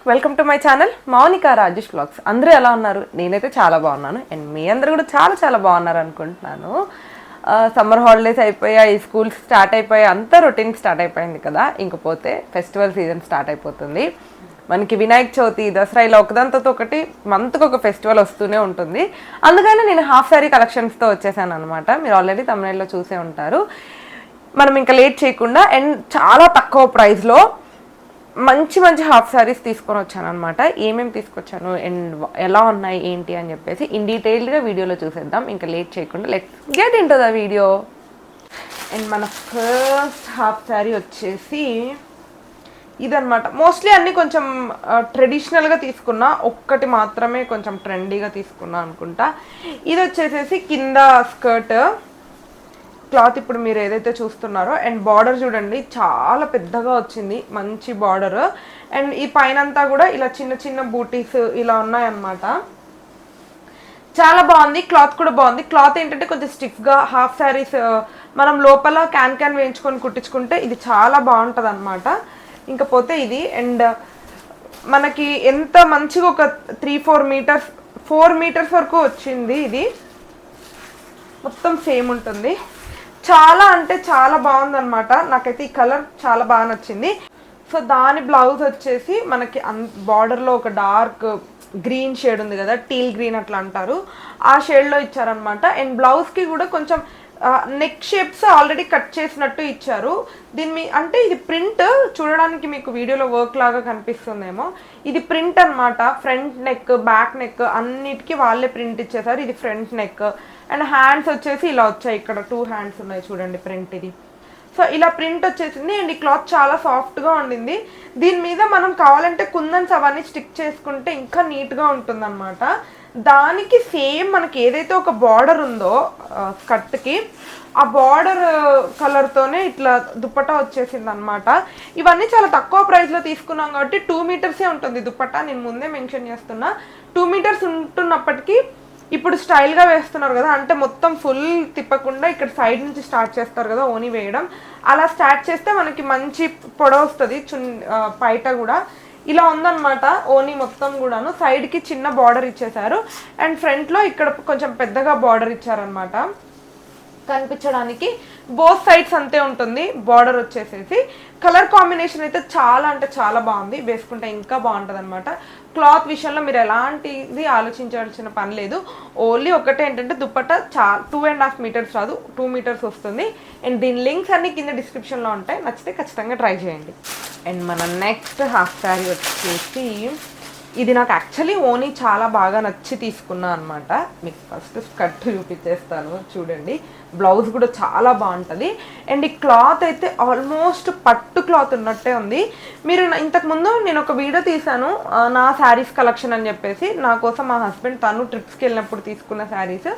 Welcome to my channel Mounika Rajesh vlogs. అందరూ ఎలా ఉన్నారు? నేనైతే చాలా బాగున్నాను అండ్ మీ అందరూ కూడా చాలా చాలా బాగున్నారు అనుకుంటున్నాను. సమ్మర్ హాలిడేస్ అయిపోయాయి, స్కూల్స్ స్టార్ట్ అయిపోయాయి, అంతా రొటీన్ స్టార్ట్ అయిపోయింది కదా. ఇంకపోతే ఫెస్టివల్ సీజన్ స్టార్ట్ అయిపోతుంది. మనకి వినాయక చవితి, దసరా ఇలా ఒకదాంతో ఒకటి మంత్కి ఒక ఫెస్టివల్ వస్తూనే ఉంటుంది. అందుకని నేను హాఫ్ శారీ కలెక్షన్స్తో వచ్చేసాను అనమాట. మీరు ఆల్రెడీ తమిళలో చూసే ఉంటారు. మనం ఇంకా లేట్ చేయకుండా అండ్ చాలా తక్కువ ప్రైస్లో మంచి మంచి హాఫ్ శారీస్ తీసుకొని వచ్చాను అనమాట. ఏమేమి తీసుకొచ్చాను అండ్ ఎలా ఉన్నాయి ఏంటి అని చెప్పేసి ఇన్ డీటెయిల్డ్గా వీడియోలో చూసేద్దాం. ఇంకా లేట్ చేయకుండా let's get in to the video. And మన ఫస్ట్ హాఫ్ శారీ వచ్చేసి ఇదనమాట. మోస్ట్లీ అన్నీ కొంచెం ట్రెడిషనల్గా తీసుకున్నా, ఒక్కటి మాత్రమే కొంచెం ట్రెండీగా తీసుకున్నా అనుకుంటా. ఇది వచ్చేసేసి కింద స్కర్ట్ క్లాత్ ఇప్పుడు మీరు ఏదైతే చూస్తున్నారో అండ్ బార్డర్ చూడండి చాలా పెద్దగా వచ్చింది, మంచి బార్డర్. అండ్ ఈ పైన అంతా కూడా ఇలా చిన్న చిన్న బూటీస్ ఇలా ఉన్నాయన్నమాట. చాలా బాగుంది, క్లాత్ కూడా బాగుంది. క్లాత్ ఏంటంటే కొంచెం స్టిఫ్గా హాఫ్ శారీస్ మనం లోపల క్యాన్ వేయించుకొని కుట్టించుకుంటే ఇది చాలా బాగుంటుంది అనమాట. ఇంకపోతే ఇది అండ్ మనకి ఎంత మంచిగా ఒక 4 మీటర్స్ వరకు వచ్చింది. ఇది మొత్తం సేమ్ ఉంటుంది. చాలా అంటే చాలా బాగుందన్నమాట. నాకైతే ఈ కలర్ చాలా బాగా నచ్చింది. సో దాని బ్లౌజ్ వచ్చేసి మనకి బార్డర్లో ఒక డార్క్ గ్రీన్ షేడ్ ఉంది కదా, టీల్ గ్రీన్ అట్లా అంటారు, ఆ షేడ్లో ఇచ్చారనమాట. అండ్ బ్లౌజ్కి కూడా కొంచెం నెక్ షేప్స్ ఆల్రెడీ కట్ చేసినట్టు ఇచ్చారు. అంటే ఇది ప్రింట్ చూడడానికి మీకు వీడియోలో వర్క్ లాగా కనిపిస్తుందేమో, ఇది ప్రింట్ అనమాట. ఫ్రంట్ నెక్, బ్యాక్ నెక్ అన్నిటికీ వాళ్ళే ప్రింట్ ఇచ్చేసారు. ఇది ఫ్రంట్ నెక్ అండ్ హ్యాండ్స్ వచ్చేసి ఇలా వచ్చాయి. ఇక్కడ 2 హ్యాండ్స్ ఉన్నాయి చూడండి ప్రింట్ ఇది. సో ఇలా ప్రింట్ వచ్చేసింది అండ్ ఈ క్లాత్ చాలా సాఫ్ట్గా ఉండింది. దీని మీద మనం కావాలంటే కుందన్స్ అవన్నీ స్టిక్ చేసుకుంటే ఇంకా నీట్గా ఉంటుందన్నమాట. దానికి సేమ్ మనకి ఏదైతే ఒక బార్డర్ ఉందో స్కర్ట్కి, ఆ బార్డర్ కలర్తోనే ఇట్లా దుప్పటా వచ్చేసింది అనమాట. ఇవన్నీ చాలా తక్కువ ప్రైస్లో తీసుకున్నాం కాబట్టి 2 మీటర్సే ఉంటుంది దుప్పటా. నేను ముందే మెన్షన్ చేస్తున్నా, 2 మీటర్స్ ఉంటున్నప్పటికీ ఇప్పుడు స్టైల్గా వేస్తున్నారు కదా, అంటే మొత్తం ఫుల్ తిప్పకుండా ఇక్కడ సైడ్ నుంచి స్టార్ట్ చేస్తారు కదా ఓని వేయడం, అలా స్టార్ట్ చేస్తే మనకి మంచి పొడవు వస్తుంది. పైట కూడా ఇలా ఉందన్నమాట. ఓని మొత్తం కూడాను సైడ్కి చిన్న బార్డర్ ఇచ్చేసారు అండ్ ఫ్రంట్లో ఇక్కడ కొంచెం పెద్దగా బార్డర్ ఇచ్చారనమాట కనిపించడానికి. బోత్ సైడ్స్ అంతే ఉంటుంది బార్డర్ వచ్చేసేసి. కలర్ కాంబినేషన్ అయితే చాలా అంటే చాలా బాగుంది, వేసుకుంటే ఇంకా బాగుంటుంది అనమాట. క్లాత్ విషయంలో మీరు ఎలాంటిది ఆలోచించాల్సిన పని లేదు. ఓన్లీ ఒకటే ఏంటంటే దుప్పట్ట 2.5 మీటర్స్ రాదు, 2 మీటర్స్ వస్తుంది. అండ్ దీని లింక్స్ అన్ని కింద డిస్క్రిప్షన్లో ఉంటాయి, నచ్చితే ఖచ్చితంగా ట్రై చేయండి. అండ్ మన నెక్స్ట్ హాఫ్ శారీ వచ్చేసి ఇది నాకు యాక్చువల్లీ ఓనీ చాలా బాగా నచ్చి తీసుకున్నా అనమాట. మీకు ఫస్ట్ స్కర్ట్ చూపించేస్తాను చూడండి. బ్లౌజ్ కూడా చాలా బాగుంటుంది అండ్ ఈ క్లాత్ అయితే ఆల్మోస్ట్ పట్టు క్లాత్ ఉన్నట్టే ఉంది. మీరు ఇంతకుముందు నేను ఒక వీడియో తీశాను నా శారీస్ కలెక్షన్ అని చెప్పేసి. నా కోసం మా హస్బెండ్ తను ట్రిప్స్కి వెళ్ళినప్పుడు తీసుకున్న శారీస్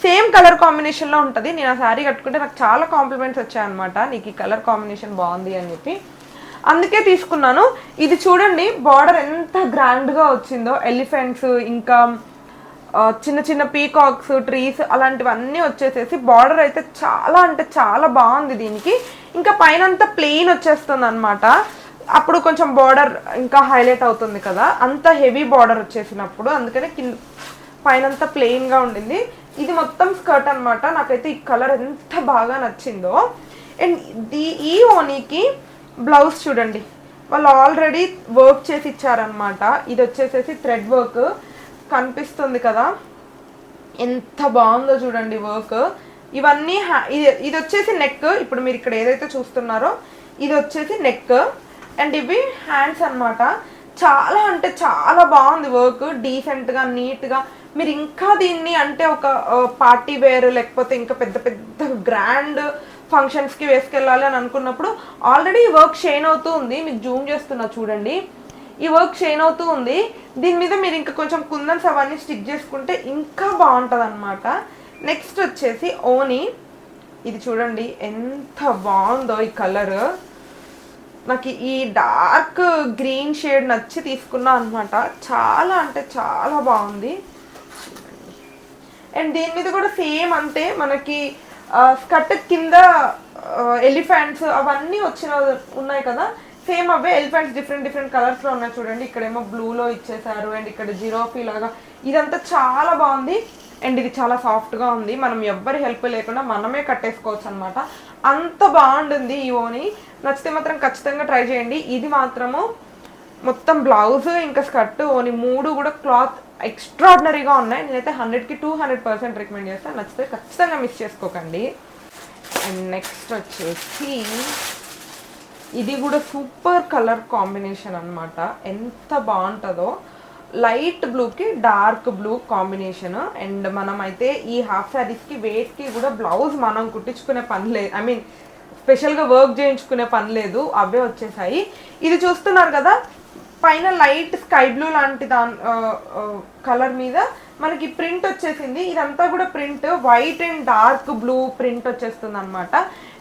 సేమ్ కలర్ కాంబినేషన్లో ఉంటుంది. నేను ఆ శారీ కట్టుకుంటే నాకు చాలా కాంప్లిమెంట్స్ వచ్చాయన్నమాట, నీకు ఈ కలర్ కాంబినేషన్ బాగుంది అని చెప్పి, అందుకే తీసుకున్నాను. ఇది చూడండి బార్డర్ ఎంత గ్రాండ్గా వచ్చిందో, ఎలిఫెంట్స్ ఇంకా చిన్న చిన్న పీకాక్స్, ట్రీస్ అలాంటివన్నీ వచ్చేసేసి బార్డర్ అయితే చాలా అంటే చాలా బాగుంది దీనికి. ఇంకా పైన అంతా ప్లెయిన్ వచ్చేస్తుంది అనమాట. అప్పుడు కొంచెం బార్డర్ ఇంకా హైలైట్ అవుతుంది కదా, అంత హెవీ బార్డర్ వచ్చేసినప్పుడు, అందుకనే పైన అంతా ప్లెయిన్గా ఉండింది. ఇది మొత్తం స్కర్ట్ అనమాట. నాకైతే ఈ కలర్ ఎంత బాగా నచ్చిందో. అండ్ ఈ ఓనీకి బ్లౌజ్ చూడండి, వాళ్ళు ఆల్రెడీ వర్క్ చేసి ఇచ్చారనమాట. ఇది వచ్చేసేసి థ్రెడ్ వర్క్ కనిపిస్తుంది కదా, ఎంత బాగుందో చూడండి వర్క్. ఇవన్నీ ఇది వచ్చేసి నెక్. ఇప్పుడు మీరు ఇక్కడ ఏదైతే చూస్తున్నారో ఇది వచ్చేసి నెక్ అండ్ ఇవి హ్యాండ్స్ అనమాట. చాలా అంటే చాలా బాగుంది వర్క్, డీసెంట్గా నీట్గా. మీరు ఇంకా దీన్ని అంటే ఒక పార్టీ వేర్ లేకపోతే ఇంకా పెద్ద పెద్ద గ్రాండ్ ఫంక్షన్స్కి వేసుకెళ్ళాలి అని అనుకున్నప్పుడు ఆల్రెడీ ఈ వర్క్ షైన్ అవుతూ ఉంది. మీకు జూమ్ చేస్తున్నా చూడండి, ఈ వర్క్ షైన్ అవుతూ ఉంది. దీని మీద మీరు ఇంకా కొంచెం కుందన్స్ అవన్నీ స్టిక్ చేసుకుంటే ఇంకా బాగుంటుంది అనమాట. నెక్స్ట్ వచ్చేసి ఓని, ఇది చూడండి ఎంత బాగుందో ఈ కలర్. నాకు ఈ డార్క్ గ్రీన్ షేడ్ నచ్చి తీసుకున్నా అనమాట. చాలా అంటే చాలా బాగుంది. అండ్ దీని మీద కూడా సేమ్ అంతే, మనకి స్కర్ట్ కింద ఎలిఫెంట్స్ అవన్నీ ఉన్నాయి కదా, సేమ్ అవే ఎలిఫెంట్స్ డిఫరెంట్ కలర్స్లో ఉన్నాయి చూడండి. ఇక్కడేమో బ్లూలో ఇచ్చేసారు అండ్ ఇక్కడ జిరాఫీ లాగా. ఇదంతా చాలా బాగుంది అండ్ ఇది చాలా సాఫ్ట్గా ఉంది. మనం ఎవ్వరి హెల్ప్ లేకుండా మనమే కట్టేసుకోవచ్చు అనమాట. అంత బాగుంటుంది ఈ ఓని. నచ్చితే మాత్రం ఖచ్చితంగా ట్రై చేయండి. ఇది మాత్రము మొత్తం బ్లౌజ్ ఇంకా స్కర్ట్ ఓని 3 కూడా క్లాత్ ఎక్స్ట్రాడినరీగా ఉన్నాయి. నేనైతే 100కి 200% రికమెండ్ చేస్తాను. నచ్చితే ఖచ్చితంగా మిస్ చేసుకోకండి. అండ్ నెక్స్ట్ వచ్చేసి ఇది కూడా సూపర్ కలర్ కాంబినేషన్ అనమాట. ఎంత బాగుంటుందో, లైట్ బ్లూకి డార్క్ బ్లూ కాంబినేషన్. అండ్ మనం అయితే ఈ హాఫ్ శారీస్కి వెయిట్కి కూడా బ్లౌజ్ మనం కుట్టించుకునే పని లేదు, ఐ మీన్ స్పెషల్గా వర్క్ చేయించుకునే పని లేదు, అవే వచ్చేసాయి. ఇది చూస్తున్నారు కదా, పైన లైట్ స్కై బ్లూ లాంటి కలర్ మీద మనకి ప్రింట్ వచ్చేసింది. ఇదంతా కూడా print white and dark blue print వచ్చేస్తుంది అనమాట.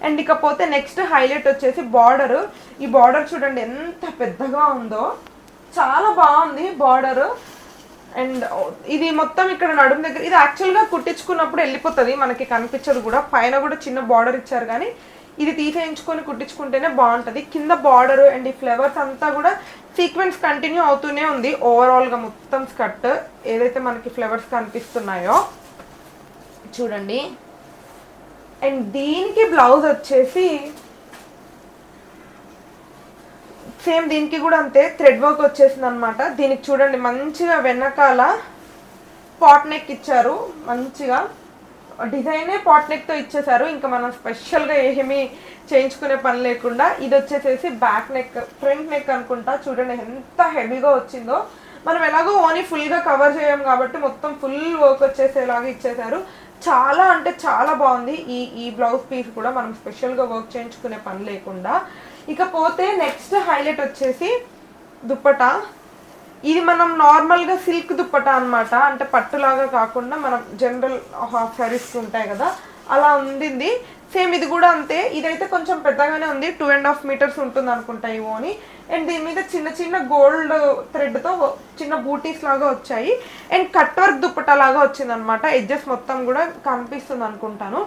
అండ్ ఇకపోతే నెక్స్ట్ హైలైట్ వచ్చేసి బార్డర్. ఈ బార్డర్ చూడండి ఎంత పెద్దగా ఉందో, చాలా బాగుంది బార్డర్. అండ్ ఇది మొత్తం ఇక్కడ నడుము దగ్గర, ఇది యాక్చువల్గా కుట్టించుకున్నప్పుడు వెళ్ళిపోతుంది, మనకి కనిపించదు కూడా. పైన కూడా చిన్న బార్డర్ ఇచ్చారు కానీ ఇది తీసేయించుకొని కుట్టించుకుంటేనే బాగుంటుంది. కింద బార్డర్ అండ్ ఈ ఫ్లవర్స్ అంతా కూడా సీక్వెన్స్ కంటిన్యూ అవుతూనే ఉంది. ఓవరాల్గా మొత్తం స్కర్ట్ ఏదైతే మనకి ఫ్లవర్స్ కనిపిస్తున్నాయో చూడండి. అండ్ దీనికి బ్లౌజ్ వచ్చేసి సేమ్ దీనికి కూడా అంతే థ్రెడ్ వర్క్ వచ్చేసింది అనమాట. దీనికి చూడండి మంచిగా వెనకాల పాట్ నెక్ ఇచ్చారు, మంచిగా డిజైనే పాట్ నెక్తో ఇచ్చేసారు. ఇంకా మనం స్పెషల్గా ఏమీ చేయించుకునే పని లేకుండా. ఇది వచ్చేసేసి బ్యాక్ నెక్, ఫ్రంట్ నెక్ అనుకుంటా. చూడండి ఎంత హెవీగా వచ్చిందో. మనం ఎలాగో ఓనీ ఫుల్గా కవర్ చేయం కాబట్టి మొత్తం ఫుల్ వర్క్ వచ్చేసేలాగా ఇచ్చేసారు. చాలా అంటే చాలా బాగుంది ఈ బ్లౌజ్ పీస్ కూడా, మనం స్పెషల్గా వర్క్ చేయించుకునే పని లేకుండా. ఇకపోతే నెక్స్ట్ హైలైట్ వచ్చేసి దుప్పటా. ఇది మనం నార్మల్గా సిల్క్ దుప్పటా అనమాట, అంటే పట్టులాగా కాకుండా మనం జనరల్ హాఫ్ శారీస్ ఉంటాయి కదా అలా ఉంది. సేమ్ ఇది కూడా అంతే. ఇదైతే కొంచెం పెద్దగానే ఉంది, 2.5 మీటర్స్ ఉంటుంది అనుకుంటా ఈ ఓని. అండ్ దీని మీద చిన్న చిన్న గోల్డ్ థ్రెడ్తో చిన్న బూటీస్ లాగా వచ్చాయి. అండ్ కట్ వర్క్ దుప్పటా లాగా వచ్చింది అనమాట. ఎడ్జెస్ మొత్తం కూడా కనిపిస్తుంది అనుకుంటాను.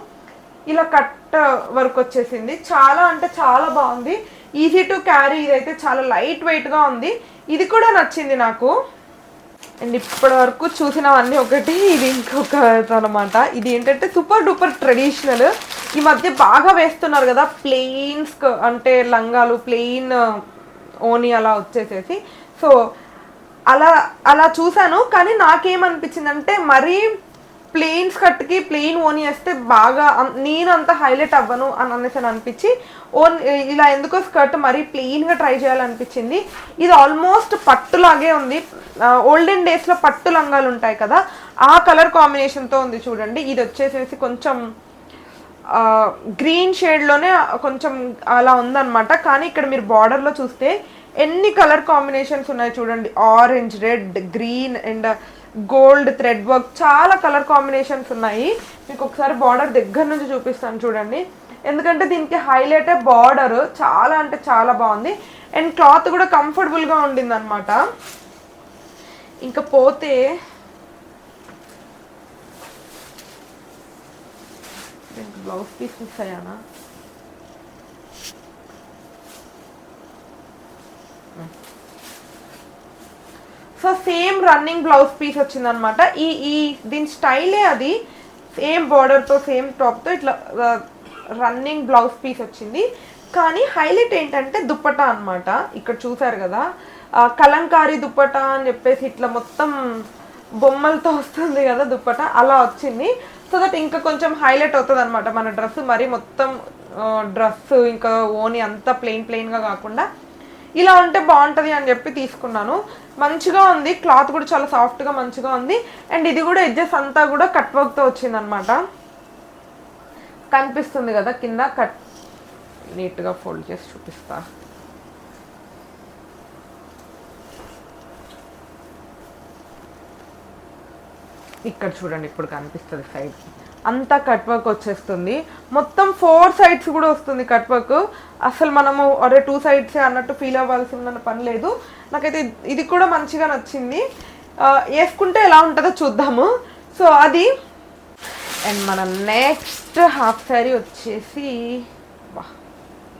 ఇలా కట్ వర్క్ వచ్చేసింది. చాలా అంటే చాలా బాగుంది, ఈజీ టు క్యారీ. ఇదైతే చాలా లైట్ వెయిట్గా ఉంది. ఇది కూడా నచ్చింది నాకు. అండ్ ఇప్పటి వరకు చూసినవన్నీ ఒకటి, ఇది ఇంకొక అనమాట. ఇది ఏంటంటే సూపర్ డూపర్ ట్రెడిషనల్. ఈ మధ్య బాగా వేస్తున్నారు కదా ప్లెయిన్స్, అంటే లంగాలు ప్లెయిన్ ఓని అలా వచ్చేసేసి. సో అలా చూసాను, కానీ నాకేమనిపించిందంటే మరీ ప్లెయిన్ స్కర్ట్కి ప్లెయిన్ ఓని వేస్తే బాగా నేను అంత హైలైట్ అవ్వను అని అనేసి అనిపించి ఇలా ఎందుకో స్కర్ట్ మరీ ప్లెయిన్గా ట్రై చేయాలనిపించింది. ఇది ఆల్మోస్ట్ పట్టులాగే ఉంది. ఓల్డెన్ డేస్లో పట్టు లంగాలు ఉంటాయి కదా ఆ కలర్ కాంబినేషన్తో ఉంది చూడండి. ఇది వచ్చేసేసి కొంచెం గ్రీన్ షేడ్లోనే కొంచెం అలా ఉందన్నమాట. కానీ ఇక్కడ మీరు బార్డర్లో చూస్తే ఎన్ని కలర్ కాంబినేషన్స్ ఉన్నాయి చూడండి. Orange, red, green and gold thread work, చాలా కలర్ కాంబినేషన్స్ ఉన్నాయి. మీకు ఒకసారి బార్డర్ దగ్గర నుంచి చూపిస్తాను చూడండి. ఎందుకంటే దీనికి హైలైటే బార్డర్. చాలా అంటే చాలా బాగుంది. అండ్ క్లాత్ కూడా కంఫర్టబుల్గా ఉండింది అనమాట. ఇంకా పోతే బ్లౌజ్ పీస్ మిస్ అయ్యానా? So same running blouse piece వచ్చిందనమాట. దీని స్టైలే అది, సేమ్ బార్డర్తో సేమ్ టాప్తో ఇట్లా రన్నింగ్ బ్లౌజ్ పీస్ వచ్చింది. కానీ హైలైట్ ఏంటంటే దుప్పటా అనమాట. ఇక్కడ చూసారు కదా కలంకారీ దుప్పటా అని చెప్పేసి ఇట్లా మొత్తం బొమ్మలతో వస్తుంది కదా దుప్పటా, అలా వచ్చింది. సో దట్ ఇంకా కొంచెం హైలైట్ అవుతుంది అనమాట మన డ్రెస్. మరి మొత్తం డ్రెస్ ఇంకా ఓని అంతా ప్లెయిన్గా కాకుండా ఇలా ఉంటే బాగుంటుంది అని చెప్పి తీసుకున్నాను. మంచిగా ఉంది, క్లాత్ కూడా చాలా సాఫ్ట్గా మంచిగా ఉంది. అండ్ ఇది కూడా ఎడ్జెస్ అంతా కూడా కట్ వర్క్తో వచ్చింది అనమాట. కనిపిస్తుంది కదా కింద కట్, నీట్గా ఫోల్డ్ చేసి చూపిస్తా. ఇక్కడ చూడండి, ఇప్పుడు కనిపిస్తుంది సైడ్ అంతా కట్ వర్క్ వచ్చేస్తుంది. మొత్తం 4 సైడ్స్ కూడా వస్తుంది కట్ వర్క్. అసలు మనము అరే 2 సైడ్సే అన్నట్టు ఫీల్ అవ్వాల్సిన పని లేదు. నాకైతే ఇది కూడా మంచిగా నచ్చింది. వేసుకుంటే ఎలా ఉంటుందో చూద్దాము. సో అది. అండ్ మన నెక్స్ట్ హాఫ్ శారీ వచ్చేసి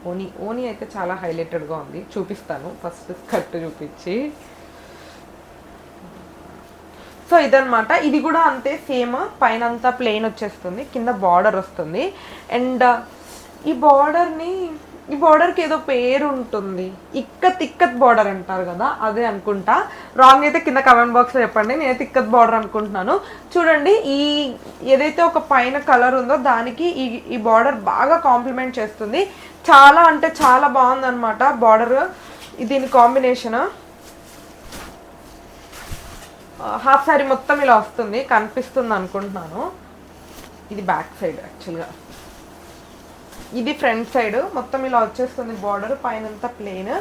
ఓనీ ఓనీ అయితే చాలా హైలైటెడ్గా ఉంది, చూపిస్తాను ఫస్ట్ స్కర్ట్ చూపించి. సో ఇదనమాట, ఇది కూడా అంతే సేమ్, పైన అంతా ప్లెయిన్ వచ్చేస్తుంది, కింద బార్డర్ వస్తుంది. అండ్ ఈ బార్డర్కి ఏదో పేరు ఉంటుంది, ఇక్కత్ బార్డర్ అంటారు కదా, అదే అనుకుంటా. రాంగ్ అయితే కింద కమెంట్ బాక్స్లో చెప్పండి, నేనైతే ఇక్కత్ బార్డర్ అనుకుంటున్నాను. చూడండి, ఈ ఏదైతే ఒక పైన కలర్ ఉందో దానికి ఈ బార్డర్ బాగా కాంప్లిమెంట్ చేస్తుంది. చాలా అంటే చాలా బాగుందన్నమాట బార్డర్. దీని కాంబినేషన్ హాఫ్ శారీ మొత్తం ఇలా వస్తుంది, కనిపిస్తుంది అనుకుంటున్నాను. ఇది బ్యాక్ సైడ్, యాక్చువల్గా ఇది ఫ్రంట్ సైడ్, మొత్తం ఇలా వచ్చేస్తుంది బార్డర్, పైనంతా ప్లెయిన్.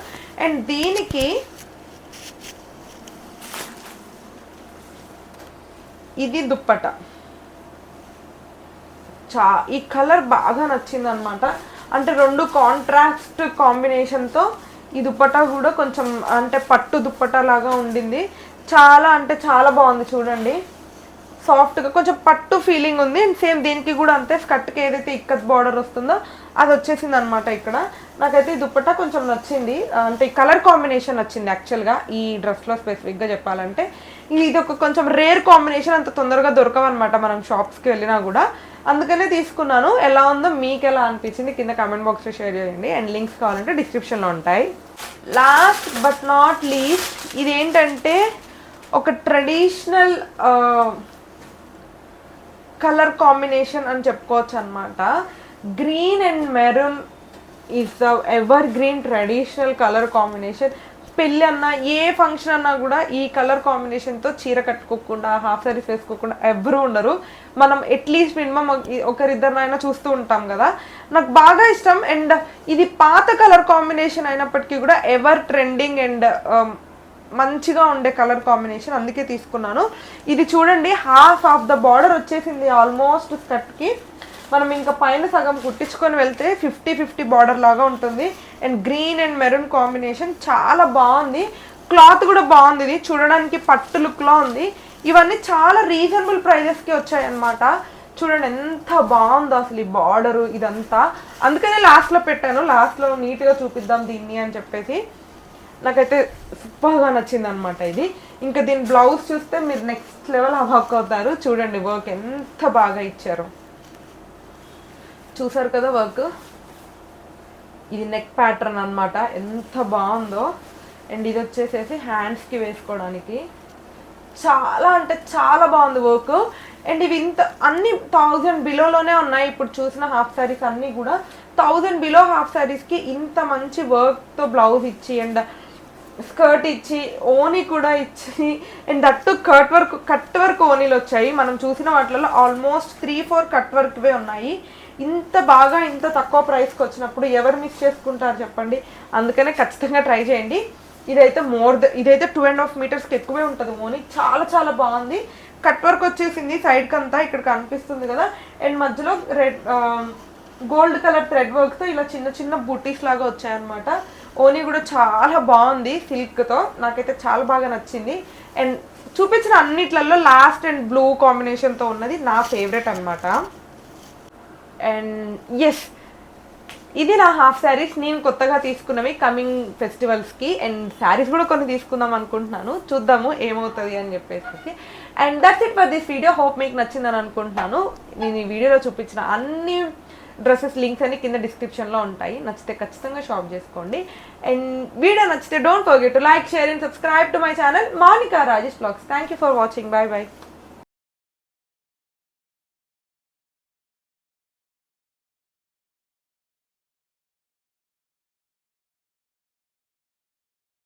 అండ్ దీనికి ఇది దుప్పట. ఈ కలర్ బాగా నచ్చింది అనమాట, అంటే రెండు కాంట్రాస్ట్ కాంబినేషన్తో ఈ దుప్పట కూడా కొంచెం అంటే పట్టు దుప్పట లాగా ఉండింది. చాలా అంటే చాలా బాగుంది, చూడండి సాఫ్ట్గా కొంచెం పట్టు ఫీలింగ్ ఉంది. అండ్ సేమ్ దీనికి కూడా అంతే, స్కర్ట్కి ఏదైతే ఇక్కత్ బార్డర్ వస్తుందో అది వచ్చేసింది అనమాట ఇక్కడ. నాకైతే ఈ దుప్పట్టా కొంచెం నచ్చింది, అంటే ఈ కలర్ కాంబినేషన్ నచ్చింది యాక్చువల్గా ఈ డ్రెస్లో స్పెసిఫిక్గా చెప్పాలంటే. ఇది ఒక కొంచెం రేర్ కాంబినేషన్, అంత తొందరగా దొరకవన్నమాట మనం షాప్స్కి వెళ్ళినా కూడా, అందుకనే తీసుకున్నాను. ఎలా ఉందో మీకు ఎలా అనిపించింది కింద కామెంట్ బాక్స్లో షేర్ చేయండి. అండ్ లింక్స్ కావాలంటే డిస్క్రిప్షన్లో ఉంటాయి. లాస్ట్ బట్ నాట్ లీస్ట్, ఇదేంటంటే ఒక ట్రెడిషనల్ కలర్ కాంబినేషన్ అని చెప్పుకోవచ్చు అనమాట. Green and maroon is the ever green traditional colour combination. పెళ్ళి అన్నా ఏ ఫంక్షన్ అన్నా కూడా ఈ కలర్ కాంబినేషన్తో చీర కట్టుకోకుండా హాఫ్ సారీస్ వేసుకోకుండా ఎవరు ఉండరు. మనం అట్లీస్ట్ మినిమం ఒకరిద్దరినైనా చూస్తూ ఉంటాం కదా, నాకు బాగా ఇష్టం. అండ్ ఇది పాత కలర్ కాంబినేషన్ అయినప్పటికీ కూడా ఎవర్ ట్రెండింగ్ అండ్ మంచిగా ఉండే కలర్ కాంబినేషన్, అందుకే తీసుకున్నాను. ఇది చూడండి, హాఫ్ ఆఫ్ ద బార్డర్ వచ్చేసింది ఆల్మోస్ట్ స్కర్ట్కి. మనం ఇంకా పైన సగం కుట్టించుకొని వెళ్తే 50-50 బార్డర్ లాగా ఉంటుంది. And green and maroon combination చాలా బాగుంది. క్లాత్ కూడా బాగుంది, ఇది చూడడానికి పట్టు లుక్లో ఉంది. ఇవన్నీ చాలా రీజనబుల్ ప్రైజెస్కి వచ్చాయి అన్నమాట. చూడండి ఎంత బాగుందో అసలు ఈ బార్డరు ఇదంతా, అందుకనే లాస్ట్లో పెట్టాను, లాస్ట్లో నీట్గా చూపిద్దాం దీన్ని అని చెప్పేసి. నాకైతే సూపర్గా నచ్చింది అనమాట ఇది. ఇంకా దీని బ్లౌజ్ చూస్తే మీరు నెక్స్ట్ లెవెల్ అవాక్ అవుతారు. చూడండి వర్క్ ఎంత బాగా ఇచ్చారు, చూసారు కదా వర్క్. ఇది నెక్ ప్యాటర్న్ అనమాట, ఎంత బాగుందో. అండ్ ఇది వచ్చేసేసి హ్యాండ్స్కి వేసుకోవడానికి చాలా అంటే చాలా బాగుంది వర్క్. అండ్ ఇవి ఇంత అన్ని 1000 బిలోలోనే ఉన్నాయి. ఇప్పుడు చూసిన హాఫ్ శారీస్ అన్నీ కూడా 1000 బిలో హాఫ్ శారీస్కి ఇంత మంచి వర్క్తో బ్లౌజ్ ఇచ్చి అండ్ స్కర్ట్ ఇచ్చి ఓనీ కూడా ఇచ్చి అండ్ దట్టు కట్ వర్క్ ఓనీలు వచ్చాయి. మనం చూసిన వాటిలో ఆల్మోస్ట్ 3-4 కట్ వర్క్వే ఉన్నాయి. ఇంత బాగా ఇంత తక్కువ ప్రైస్కి వచ్చినప్పుడు ఎవరు మిస్ చేసుకుంటారు చెప్పండి. అందుకనే ఖచ్చితంగా ట్రై చేయండి. ఇదైతే ఇదైతే 2.5 మీటర్స్కి ఎక్కువే ఉంటుంది ఓనీ, చాలా చాలా బాగుంది. కట్ వర్క్ వచ్చేసింది సైడ్కి అంతా, ఇక్కడ కనిపిస్తుంది కదా. అండ్ మధ్యలో గోల్డ్ కలర్ థ్రెడ్ వర్క్తో ఇలా చిన్న చిన్న బూటీస్ లాగా వచ్చాయన్నమాట. ఓనీ కూడా చాలా బాగుంది సిల్క్తో, నాకైతే చాలా బాగా నచ్చింది. అండ్ చూపించిన అన్నిట్లలో లాస్ట్ అండ్ బ్లూ కాంబినేషన్తో ఉన్నది నా ఫేవరెట్ అనమాట. అండ్ ఎస్, ఇది నా హాఫ్ శారీస్ నేను కొత్తగా తీసుకున్నవి కమింగ్ ఫెస్టివల్స్కి. అండ్ శారీస్ కూడా కొన్ని తీసుకుందాం అనుకుంటున్నాను, చూద్దాము ఏమవుతుంది అని చెప్పేసి. And that's it for this video. Hope మీకు నచ్చిందని అనుకుంటున్నాను. నేను ఈ వీడియోలో చూపించిన అన్ని డ్రెస్సెస్ లింక్స్ అన్ని కింద డిస్క్రిప్షన్లో ఉంటాయి, నచ్చితే ఖచ్చితంగా షాప్ చేసుకోండి. అండ్ వీడియో నచ్చితే don't forget to like, share and subscribe to my channel Mounika Rajesh vlogs. Thank you for watching. Bye bye.